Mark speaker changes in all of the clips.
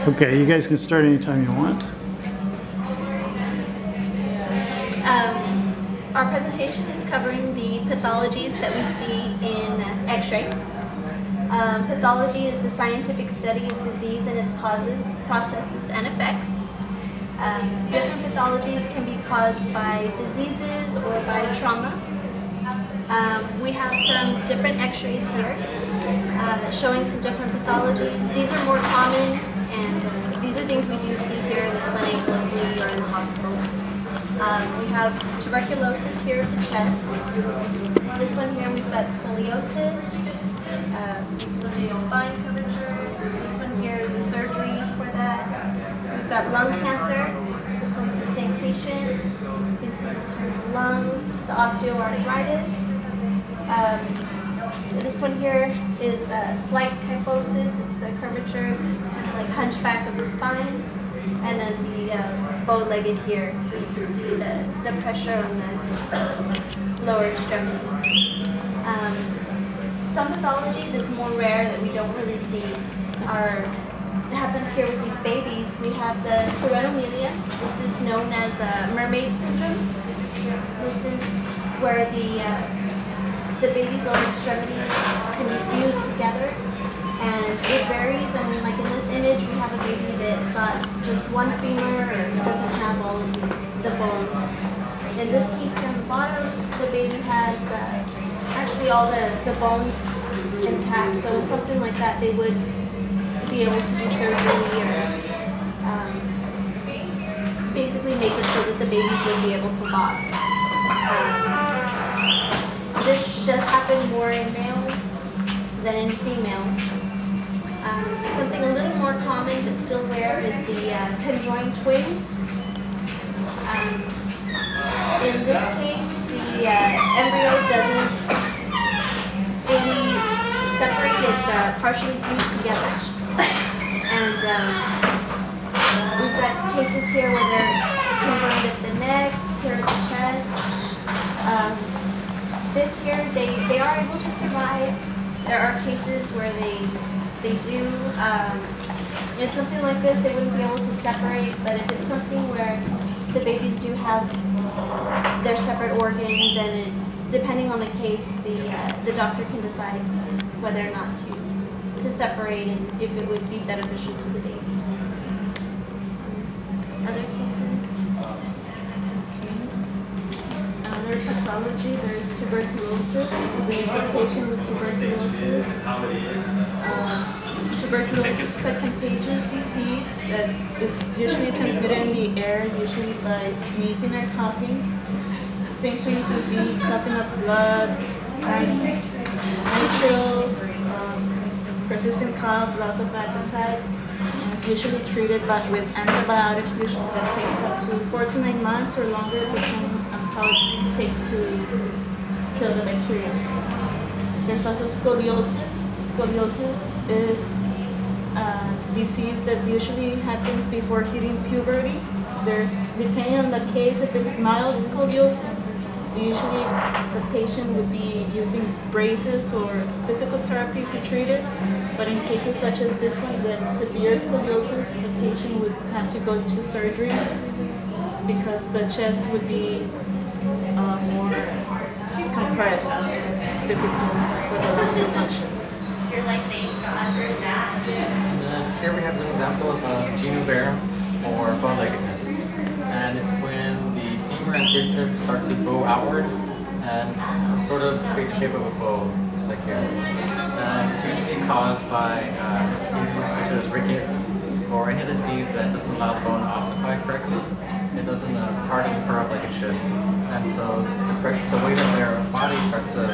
Speaker 1: Okay, you guys can start anytime you want.
Speaker 2: Our presentation is covering the pathologies that we see in X-ray. Pathology is the scientific study of disease and its causes, processes, and effects. Different pathologies can be caused by diseases or by trauma. We have some different X-rays here showing some different pathologies. These are more common, and these are things we do see here in the clinic locally or in the hospitals. We have tuberculosis here at the chest. This one here we've got scoliosis. You see the spine curvature. This one here is the surgery for that. We've got lung cancer. This one's the same patient. You can see this here in the lungs. The osteoarthritis. This one here is slight kyphosis. It's the curvature, like hunchback of the spine. And then the bow-legged here, you can see the pressure on the lower extremities. Some pathology that's more rare that we don't really see happens here with these babies. We have the sirenomelia. This is known as mermaid syndrome. This is where the baby's lower extremities can be fused together. And it varies. I mean, like in this image, we have a baby that's got just one femur or doesn't have all of the bones. In this case here on the bottom, the baby has actually all the bones intact. So in something like that, they would be able to do surgery or basically make it so that the babies would be able to walk. This does happen more in males than in females. Something a little more common but still rare is the conjoined twins. In this case, the embryo doesn't fully separate, it's partially fused together. And we've got cases here where they're conjoined at the neck, here at the chest. This here, they are able to survive. There are cases where they do. In something like this, they wouldn't be able to separate, but if it's something where the babies do have their separate organs, and depending on the case, the doctor can decide whether or not to separate and if it would be beneficial to the babies. Other cases?
Speaker 3: Other pathology, there's tuberculosis. We see a patient with tuberculosis. Tuberculosis is a contagious disease that is usually transmitted in the air, usually by sneezing or coughing. Symptoms would be coughing up blood, night chills, persistent cough, loss of appetite. And it's usually treated with antibiotics. Usually that takes up to 4 to 9 months or longer, depending on how it takes to kill the bacteria. There's also scoliosis. Scoliosis is a disease that usually happens before hitting puberty. Depending on the case, if it's mild scoliosis, usually the patient would be using braces or physical therapy to treat it. But in cases such as this one, that's severe scoliosis, the patient would have to go to surgery because the chest would be more compressed. It's difficult for the lungs to function.
Speaker 4: And here we have some examples of genu-bearum or bow-leggedness. And it's when the femur and tib starts to bow outward and sort of create the shape of a bow, just like here. And it's usually caused by diseases such as rickets or any other disease that doesn't allow the bone to ossify correctly. It doesn't harden and fur up like it should. And so the weight of their body starts to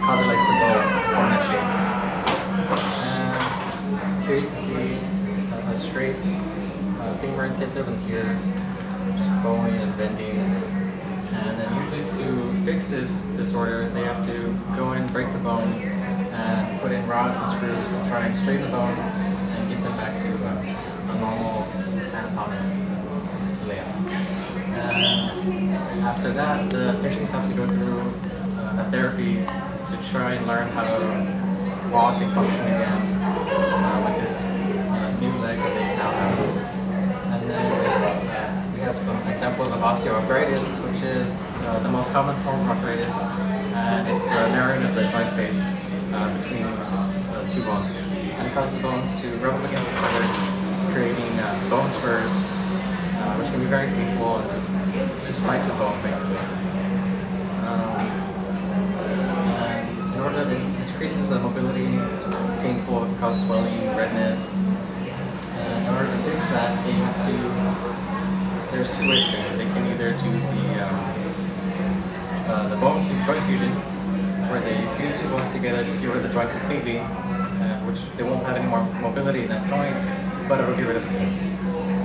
Speaker 4: cause their legs to bow form that shape. And here you can see a straight femur and tib, and here just bowing and bending. And then usually to fix this disorder, they have to go in, break the bone, and put in rods and screws to try and straighten the bone and get them back to a normal anatomic layout. And after that, the patients have to go through a therapy to try and learn how to walk and function again with this new leg that they now have. osteoarthritis, which is the most common form of arthritis, and it's the narrowing of the joint space between the two bones. And it causes the bones to rub up against each other, creating bone spurs, which can be very painful and just spikes of bone, basically. And in order to, it decreases the mobility, it's painful, it can cause swelling, redness. And in order to fix that, they have to, there's two ways to do it. They can either do the bone joint fusion, where they fuse the two bones together to get rid of the joint completely, which they won't have any more mobility in that joint, but it will get rid of the pain.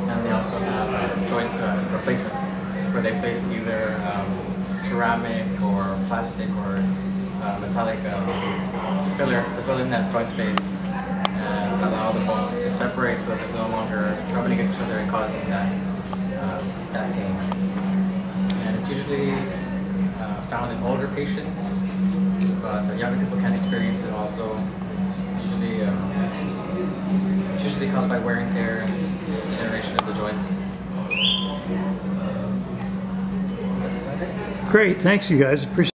Speaker 4: And they also have joint replacement, where they place either ceramic or plastic or metallic filler to fill in that joint space and allow the bones to separate so that there's no longer rubbing against each other and causing that pain. And it's usually found in older patients, but younger people can experience it also. It's usually caused by wear and tear and degeneration of the joints. That's about it.
Speaker 1: Great, thanks you guys. Appreciate